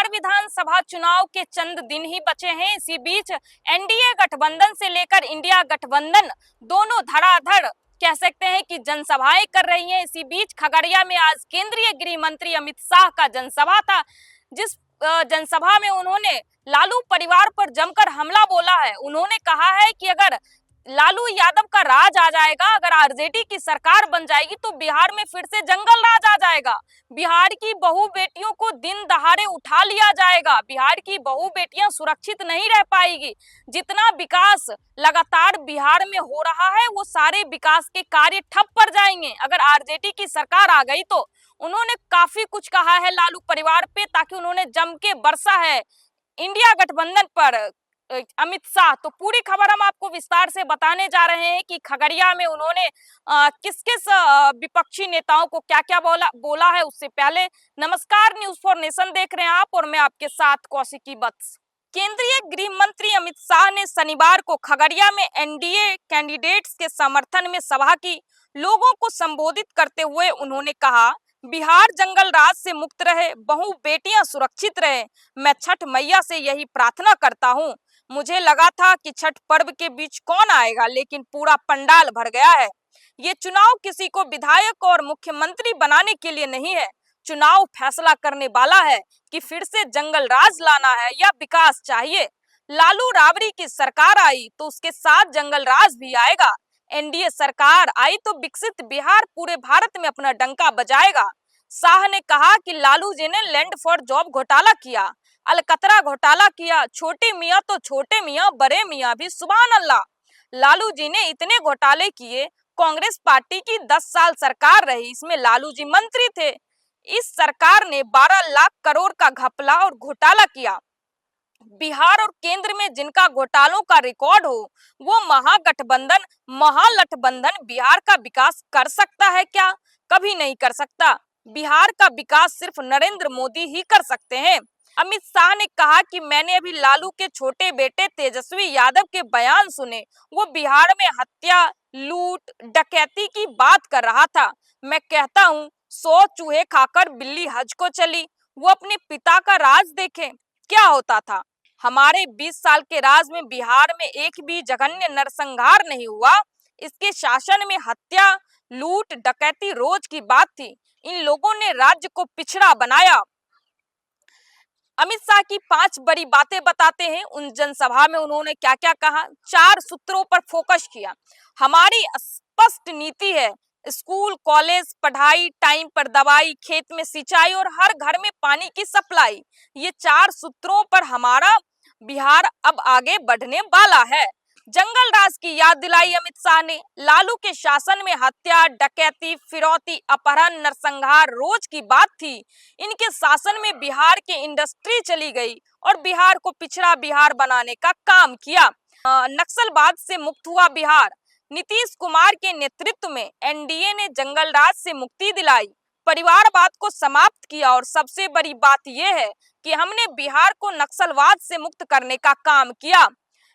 बिहार विधानसभा चुनाव के चंद दिन ही बचे हैं। इसी बीच एनडीए गठबंधन से लेकर इंडिया गठबंधन दोनों धड़ाधड़ कह सकते हैं कि जनसभाएं कर रही हैं। इसी बीच खगड़िया में आज केंद्रीय गृह मंत्री अमित शाह का जनसभा था, जिस जनसभा में उन्होंने लालू परिवार पर जमकर हमला बोला है। उन्होंने कहा है कि अगर लालू यादव का राज आ जाएगा, अगर आरजेडी की सरकार बन जाएगी तो बिहार में फिर से जंगल राज आ जाएगा। बिहार की बहू बेटियों को दिन दहाड़े उठा लिया जाएगा। बिहार की बहू बेटियां सुरक्षित नहीं रह पाएगी। जितना विकास लगातार बिहार में हो रहा है वो सारे विकास के कार्य ठप पड़ जाएंगे अगर आरजेडी की सरकार आ गई तो। उन्होंने काफी कुछ कहा है लालू परिवार पे, ताकि उन्होंने जम के बरसा है इंडिया गठबंधन पर अमित शाह। तो पूरी खबर हम आपको विस्तार से बताने जा रहे हैं कि खगड़िया में उन्होंने किस किस विपक्षी नेताओं को क्या क्या बोला है। उससे पहले नमस्कार, न्यूज फॉर नेशन देख रहे हैं आप और मैं आपके साथ कौशिकी वत्स। केंद्रीय गृह मंत्री अमित शाह ने शनिवार को खगड़िया में एनडीए कैंडिडेट्स के समर्थन में सभा की। लोगों को संबोधित करते हुए उन्होंने कहा, बिहार जंगल राज से मुक्त रहे, बहू बेटियां सुरक्षित रहे। मैं छठ मैया से यही प्रार्थना करता हूं। मुझे लगा था कि छठ पर्व के बीच कौन आएगा, लेकिन पूरा पंडाल भर गया है। ये चुनाव किसी को विधायक और मुख्यमंत्री बनाने के लिए नहीं है। चुनाव फैसला करने वाला है कि फिर से जंगल राज लाना है या विकास चाहिए। लालू राबड़ी की सरकार आई तो उसके साथ जंगल राज भी आएगा। एनडीए सरकार आई तो विकसित बिहार पूरे भारत में अपना डंका बजाएगा। शाह ने कहा कि लालू जी ने लैंड फॉर जॉब घोटाला किया, अलकतरा घोटाला किया। छोटे मियाँ तो छोटे मियाँ, बड़े मियाँ भी सुभान अल्लाह। लालू जी ने इतने घोटाले किए। कांग्रेस पार्टी की 10 साल सरकार रही, इसमें लालू जी मंत्री थे। इस सरकार ने 12 लाख करोड़ का घपला और घोटाला किया। बिहार और केंद्र में जिनका घोटालों का रिकॉर्ड हो वो महागठबंधन महालठबंधन बिहार का विकास कर सकता है क्या? कभी नहीं कर सकता। बिहार का विकास सिर्फ नरेंद्र मोदी ही कर सकते हैं। अमित शाह ने कहा कि मैंने अभी लालू के छोटे बेटे तेजस्वी यादव के बयान सुने। वो बिहार में हत्या, लूट, डकैती की बात कर रहा था। मैं कहता हूँ 100 चूहे खाकर बिल्ली हज को चली। वो अपने पिता का राज देखें, क्या होता था। हमारे 20 साल के राज में बिहार में एक भी जघन्य नरसंहार नहीं हुआ। इसके शासन में हत्या, लूट, डकैती रोज की बात थी। इन लोगों ने राज्य को पिछड़ा बनाया। अमित शाह की 5 बड़ी बातें बताते हैं। उन जनसभा में उन्होंने क्या क्या कहा। 4 सूत्रों पर फोकस किया। हमारी स्पष्ट नीति है, स्कूल कॉलेज पढ़ाई, टाइम पर दवाई, खेत में सिंचाई और हर घर में पानी की सप्लाई। ये 4 सूत्रों पर हमारा बिहार अब आगे बढ़ने वाला है। जंगल राज की याद दिलाई अमित शाह ने। लालू के शासन में हत्या, डकैती, फिरौती, अपहरण, नरसंहार रोज की बात थी। इनके शासन में बिहार की इंडस्ट्री चली गई और बिहार को पिछड़ा बिहार बनाने का काम किया। नक्सलवाद से मुक्त हुआ बिहार। नीतीश कुमार के नेतृत्व में एनडीए ने जंगल राज से मुक्ति दिलाई, परिवारवाद को समाप्त किया और सबसे बड़ी बात यह है कि हमने बिहार को नक्सलवाद से मुक्त करने का काम किया।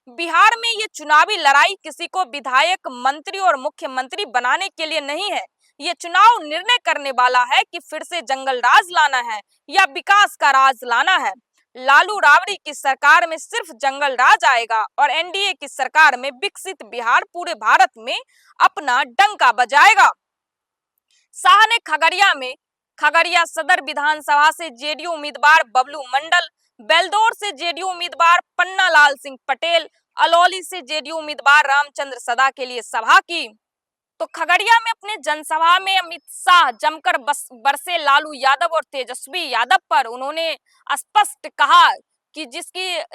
बिहार में ये चुनावी लड़ाई किसी को विधायक, मंत्री और मुख्यमंत्री बनाने के लिए नहीं है। ये चुनाव निर्णय करने वाला है कि फिर से जंगल राज लाना है या विकास का राज लाना है। लालू राबड़ी की सरकार में सिर्फ जंगल राज आएगा और एनडीए की सरकार में विकसित बिहार पूरे भारत में अपना डंका बजाएगा। शाह ने खगड़िया सदर विधानसभा से जेडीयू उम्मीदवार बबलू मंडल, बेलदौर से जेडीयू उम्मीदवार पन्ना लाल सिंह पटेल, अलौली से जेडीयू उम्मीदवार रामचंद्र सदा के लिए सभा की। तो खगड़िया में अपने जनसभा में अमित शाह जमकर बरसे लालू यादव और तेजस्वी यादव पर। उन्होंने स्पष्ट कहा कि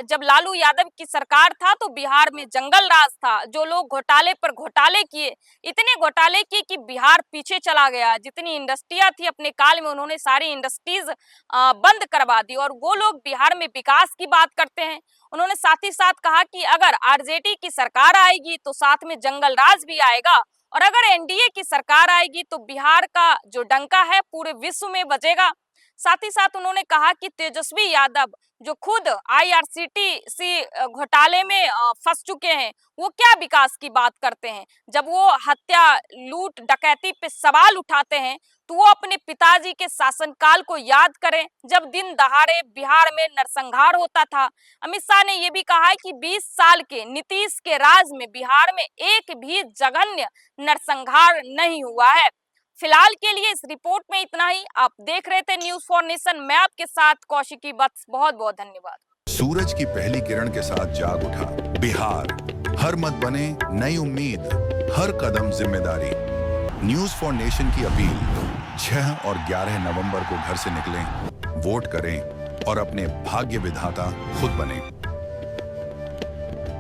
जब लालू यादव की सरकार था तो बिहार में जंगल राज था। जो लोग घोटाले पर घोटाले किए, इतने घोटाले किए कि बिहार पीछे चला गया। जितनी इंडस्ट्रियां थी अपने काल में उन्होंने सारी इंडस्ट्रीज बंद करवा दी और वो लोग बिहार में विकास की बात करते हैं। उन्होंने साथ ही साथ कहा कि अगर आरजेडी की सरकार आएगी तो साथ में जंगल राज भी आएगा और अगर एनडीए की सरकार आएगी तो बिहार का जो डंका है पूरे विश्व में बजेगा। साथ ही साथ उन्होंने कहा कि तेजस्वी यादव जो खुद आईआरसीटीसी घोटाले में फंस चुके हैं, वो क्या विकास की बात करते हैं। जब वो हत्या, लूट, डकैती पे सवाल उठाते हैं तो वो अपने पिताजी के शासनकाल को याद करें, जब दिन दहाड़े बिहार में नरसंहार होता था। अमित शाह ने यह भी कहा है कि 20 साल के नीतीश के राज में बिहार में एक भी जघन्य नरसंहार नहीं हुआ है। फिलहाल के लिए इस रिपोर्ट में इतना ही। आप देख रहे थे न्यूज़ फॉर नेशन, मैं आपके साथ कौशिकी वत्स। बहुत बहुत धन्यवाद। सूरज की पहली किरण के साथ जाग उठा बिहार, हर मत बने नई उम्मीद, हर कदम जिम्मेदारी। न्यूज़ फॉर नेशन की अपील, 6 और 11 नवंबर को घर से निकलें, वोट करें और अपने भाग्य विधाता खुद बने।